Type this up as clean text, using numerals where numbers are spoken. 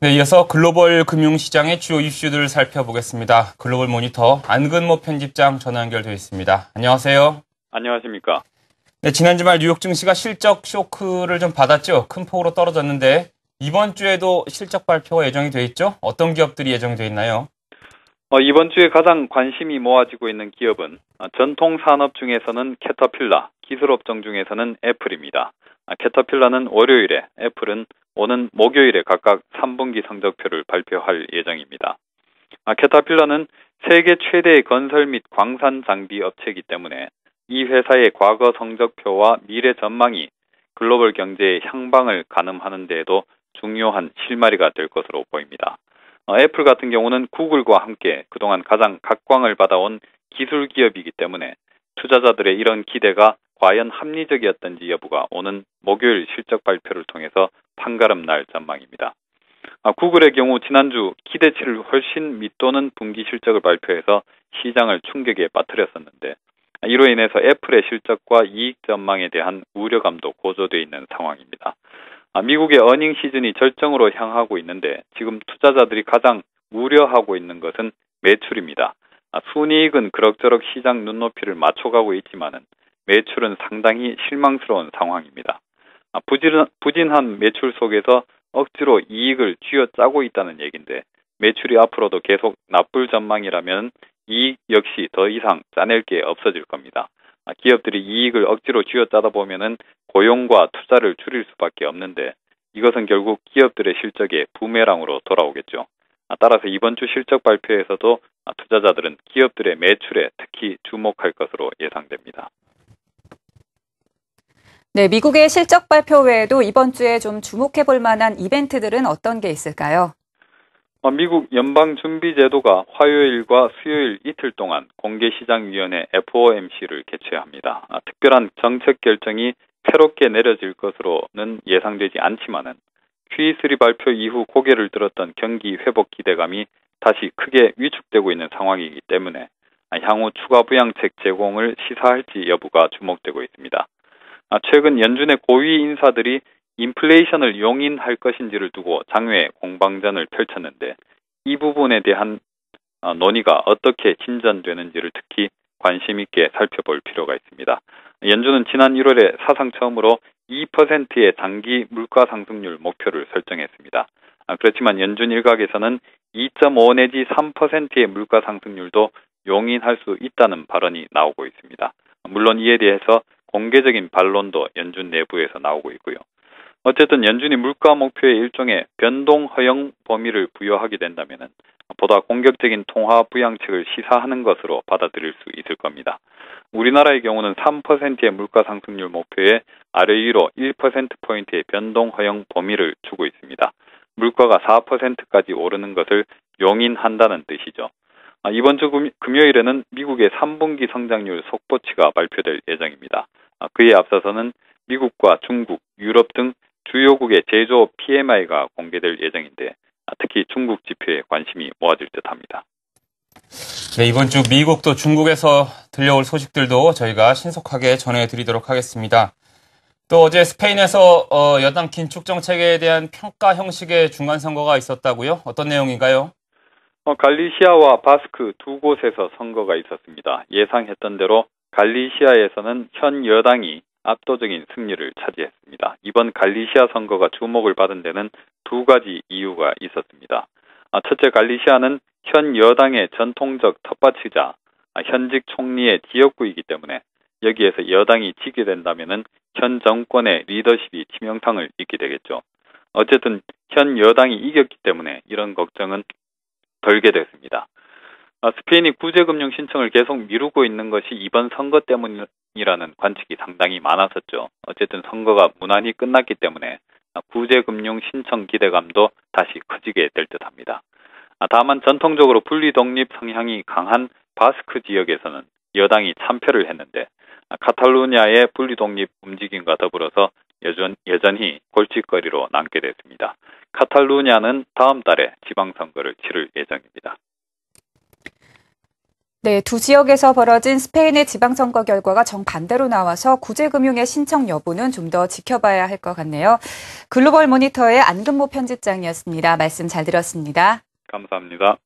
네, 이어서 글로벌 금융시장의 주요 이슈들을 살펴보겠습니다. 글로벌 모니터 안근모 편집장 전화 연결되어 있습니다. 안녕하세요. 안녕하십니까. 네, 지난 주말 뉴욕 증시가 실적 쇼크를 좀 받았죠. 큰 폭으로 떨어졌는데 이번 주에도 실적 발표가 예정이 돼 있죠. 어떤 기업들이 예정이 돼 있나요? 이번 주에 가장 관심이 모아지고 있는 기업은 전통 산업 중에서는 캐터필라, 기술업종 중에서는 애플입니다. 캐터필라는 월요일에, 애플은 오는 목요일에 각각 3분기 성적표를 발표할 예정입니다. 캐터필라는 세계 최대의 건설 및 광산 장비 업체이기 때문에 이 회사의 과거 성적표와 미래 전망이 글로벌 경제의 향방을 가늠하는 데에도 중요한 실마리가 될 것으로 보입니다. 애플 같은 경우는 구글과 함께 그동안 가장 각광을 받아온 기술 기업이기 때문에 투자자들의 이런 기대가 과연 합리적이었던지 여부가 오는 목요일 실적 발표를 통해서 판가름 날 전망입니다. 구글의 경우 지난주 기대치를 훨씬 밑도는 분기 실적을 발표해서 시장을 충격에 빠뜨렸었는데 이로 인해서 애플의 실적과 이익 전망에 대한 우려감도 고조되어 있는 상황입니다. 미국의 어닝 시즌이 절정으로 향하고 있는데 지금 투자자들이 가장 우려하고 있는 것은 매출입니다. 순이익은 그럭저럭 시장 눈높이를 맞춰가고 있지만은 매출은 상당히 실망스러운 상황입니다. 부진한 매출 속에서 억지로 이익을 쥐어짜고 있다는 얘기인데 매출이 앞으로도 계속 나쁠 전망이라면 이익 역시 더 이상 짜낼 게 없어질 겁니다. 기업들이 이익을 억지로 쥐어짜다 보면은 고용과 투자를 줄일 수밖에 없는데 이것은 결국 기업들의 실적에 부메랑으로 돌아오겠죠. 따라서 이번 주 실적 발표에서도 투자자들은 기업들의 매출에 특히 주목할 것으로 예상됩니다. 네, 미국의 실적 발표 외에도 이번 주에 좀 주목해 볼 만한 이벤트들은 어떤 게 있을까요? 미국 연방준비제도가 화요일과 수요일 이틀 동안 공개시장위원회 FOMC를 개최합니다. 특별한 정책 결정이 새롭게 내려질 것으로는 예상되지 않지만은 Q3 발표 이후 고개를 들었던 경기 회복 기대감이 다시 크게 위축되고 있는 상황이기 때문에 향후 추가 부양책 제공을 시사할지 여부가 주목되고 있습니다. 최근 연준의 고위 인사들이 인플레이션을 용인할 것인지를 두고 장외 공방전을 펼쳤는데 이 부분에 대한 논의가 어떻게 진전되는지를 특히 관심 있게 살펴볼 필요가 있습니다. 연준은 지난 1월에 사상 처음으로 2%의 단기 물가 상승률 목표를 설정했습니다. 그렇지만 연준 일각에서는 2.5 내지 3%의 물가 상승률도 용인할 수 있다는 발언이 나오고 있습니다. 물론 이에 대해서 공개적인 반론도 연준 내부에서 나오고 있고요. 어쨌든 연준이 물가 목표에 일종의 변동 허용 범위를 부여하게 된다면 보다 공격적인 통화 부양책을 시사하는 것으로 받아들일 수 있을 겁니다. 우리나라의 경우는 3%의 물가 상승률 목표에 아래 위로 1%포인트의 변동 허용 범위를 주고 있습니다. 물가가 4%까지 오르는 것을 용인한다는 뜻이죠. 이번 주 금요일에는 미국의 3분기 성장률 속보치가 발표될 예정입니다. 그에 앞서서는 미국과 중국, 유럽 등 주요국의 제조업 PMI가 공개될 예정인데 특히 중국 지표에 관심이 모아질 듯합니다. 네, 이번 주 미국도 중국에서 들려올 소식들도 저희가 신속하게 전해드리도록 하겠습니다. 또 어제 스페인에서 여당 긴축 정책에 대한 평가 형식의 중간 선거가 있었다고요? 어떤 내용인가요? 갈리시아와 바스크 두 곳에서 선거가 있었습니다. 예상했던 대로 갈리시아에서는 현 여당이 압도적인 승리를 차지했습니다. 이번 갈리시아 선거가 주목을 받은 데는 두 가지 이유가 있었습니다. 첫째, 갈리시아는 현 여당의 전통적 텃밭이자 현직 총리의 지역구이기 때문에 여기에서 여당이 지게 된다면 현 정권의 리더십이 치명상을 입게 되겠죠. 어쨌든 현 여당이 이겼기 때문에 이런 걱정은 덜게 됐습니다. 스페인이 구제금융 신청을 계속 미루고 있는 것이 이번 선거 때문이라는 관측이 상당히 많았었죠. 어쨌든 선거가 무난히 끝났기 때문에 구제금융 신청 기대감도 다시 커지게 될 듯합니다. 다만 전통적으로 분리 독립 성향이 강한 바스크 지역에서는 여당이 참패를 했는데 카탈루냐의 분리 독립 움직임과 더불어서 여전히 골칫거리로 남게 됐습니다. 카탈루냐는 다음 달에 지방선거를 치를 예정입니다. 네, 두 지역에서 벌어진 스페인의 지방선거 결과가 정반대로 나와서 구제금융의 신청 여부는 좀 더 지켜봐야 할 것 같네요. 글로벌 모니터의 안근모 편집장이었습니다. 말씀 잘 들었습니다. 감사합니다.